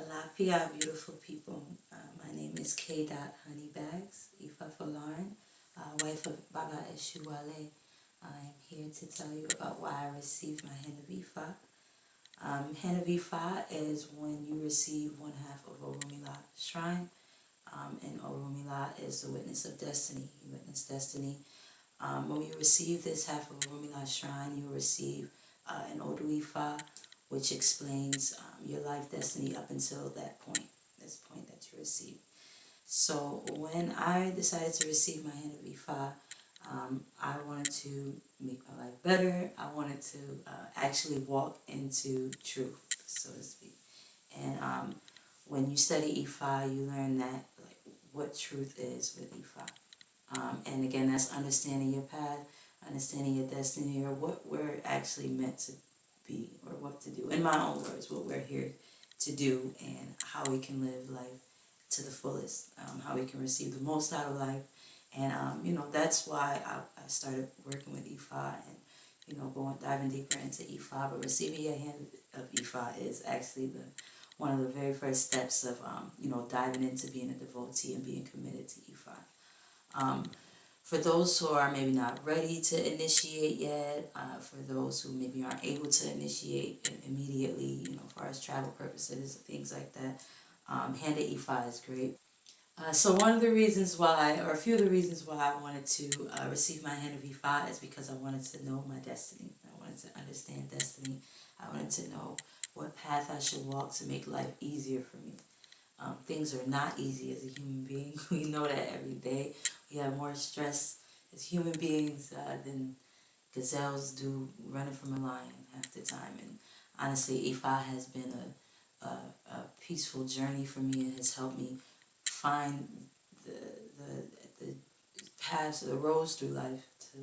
Alafia, beautiful people. My name is K. Honeybags, Ifafolarin, wife of Baba Esuwale. I'm here to tell you about why I received my Hand of Ifa. Hand of Ifa is when you receive one half of Orunmila shrine, and Orunmila is the witness of destiny. You witness destiny. When you receive this half of Orunmila shrine, you receive an Ifa, which explains your life destiny up until this point that you receive. So when I decided to receive my Hand of Ifa, I wanted to make my life better. I wanted to actually walk into truth, so to speak. And when you study Ifa, you learn that what truth is with Ifa. And again, that's understanding your path, understanding your destiny, or what we're actually meant to be, or what to do. In my own words, what we're here to do, and how we can live life to the fullest, how we can receive the most out of life. And that's why I started working with Ifa, and diving deeper into Ifa. But receiving a Hand of Ifa is actually one of the very first steps of diving into being a devotee and being committed to Ifa. For those who are maybe not ready to initiate yet, for those who maybe aren't able to initiate immediately, for as travel purposes, things like that, Hand of Ifa is great. So one of the reasons why, or a few of the reasons why I wanted to receive my Hand of Ifa is because I wanted to know my destiny. I wanted to understand destiny. I wanted to know what path I should walk to make life easier for me. Things are not easy as a human being. We know that every day. We have more stress as human beings than gazelles do running from a lion half the time. And honestly, Ifa has been a peaceful journey for me. It has helped me find the paths, the roads through life to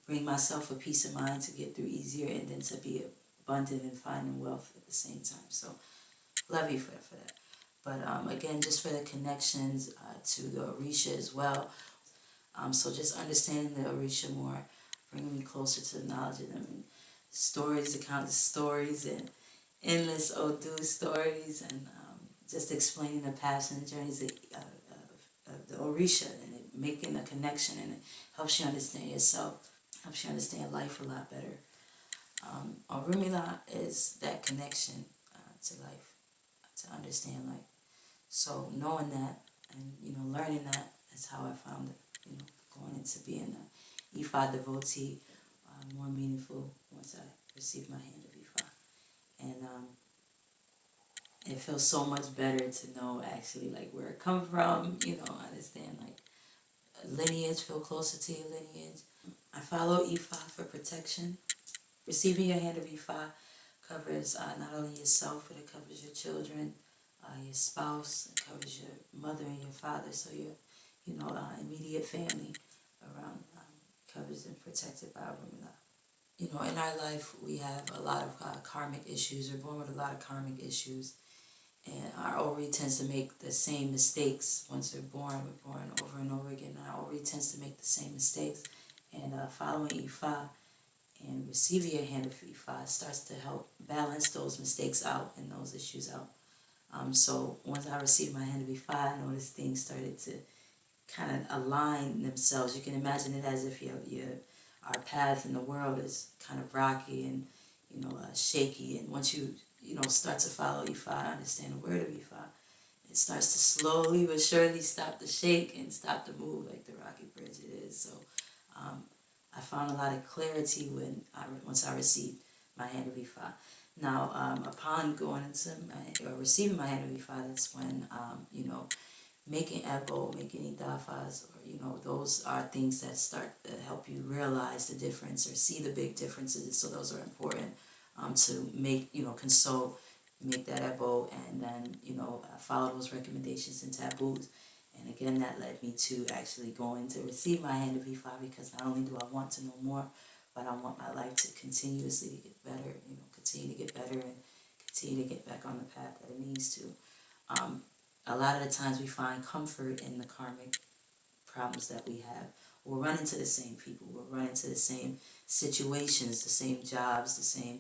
bring myself a peace of mind, to get through easier, and then to be abundant and finding wealth at the same time. So love you for that. But again, just for the connections to the Orisha as well. So just understanding the Orisha more, bringing me closer to the knowledge of them, and stories, accounts of stories, and endless Odu stories, and just explaining the paths and journeys of the Orisha, and making a connection, and it helps you understand yourself, helps you understand life a lot better. Orunmila is that connection to life, to understand life. So knowing that, and learning that, is how I found it. Going into being an Ifa devotee more meaningful once I received my Hand of Ifa, and it feels so much better to know actually where it come from. Understand lineage, feel closer to your lineage. I follow Ifa for protection. Receiving your Hand of Ifa covers not only yourself, but it covers your children, your spouse, it covers your mother and your father, so your immediate family around, covers and protected by Orunmila. In our life we have a lot of karmic issues. We're born with a lot of karmic issues, and our ovary tends to make the same mistakes. Once we're born over and over again. Our ovary tends to make the same mistakes, and following Ifa and receiving your Hand of Ifa starts to help balance those mistakes out and those issues out. So once I received my Hand of Ifa, I noticed things started to kind of align themselves. You can imagine it as if our path in the world is kind of rocky and shaky. And once you start to follow Ifa, understand the word of Ifa, it starts to slowly but surely stop the shake and stop the move like the rocky bridge it is. So I found a lot of clarity once I received my Hand of Ifa. Now, upon going into or receiving my Hand of Ifa, that's when making ebo, making idafas, or those are things that start to help you realize the difference or see the big differences. So those are important to make, consult, make that ebo, and then follow those recommendations and taboos. And again, that led me to actually going to receive my Hand of Ifa, because not only do I want to know more, but I want my life to continuously get better, continue to get better, and continue to get back on the path that it needs to. A lot of the times we find comfort in the karmic problems that we have. We'll run into the same people. We'll run into the same situations, the same jobs, the same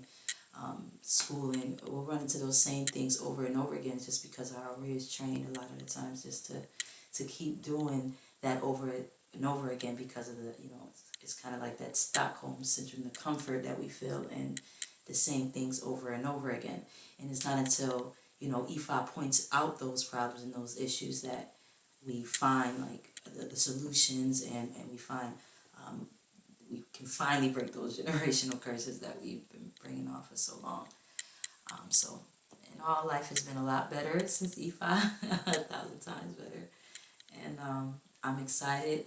schooling, we'll run into those same things over and over again, just because our warriors train a lot of the times just to keep doing that over and over again, because of the, it's kind of like that Stockholm syndrome, the comfort that we feel in the same things over and over again. And it's not until, Ifa points out those problems and those issues that we find like the solutions, and we find we can finally break those generational curses that we've been bringing on for so long. So in all, life has been a lot better since Ifa, 1,000 times better. And I'm excited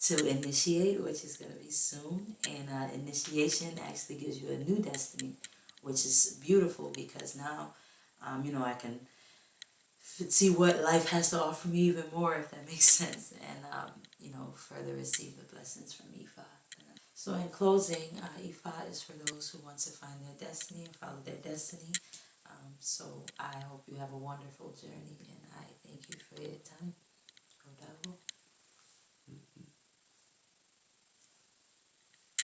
to initiate, which is going to be soon. And initiation actually gives you a new destiny, which is beautiful, because now, I can see what life has to offer me even more, if that makes sense, and further receive the blessings from Ifa. So in closing, Ifa is for those who want to find their destiny and follow their destiny. So I hope you have a wonderful journey, and I thank you for your time.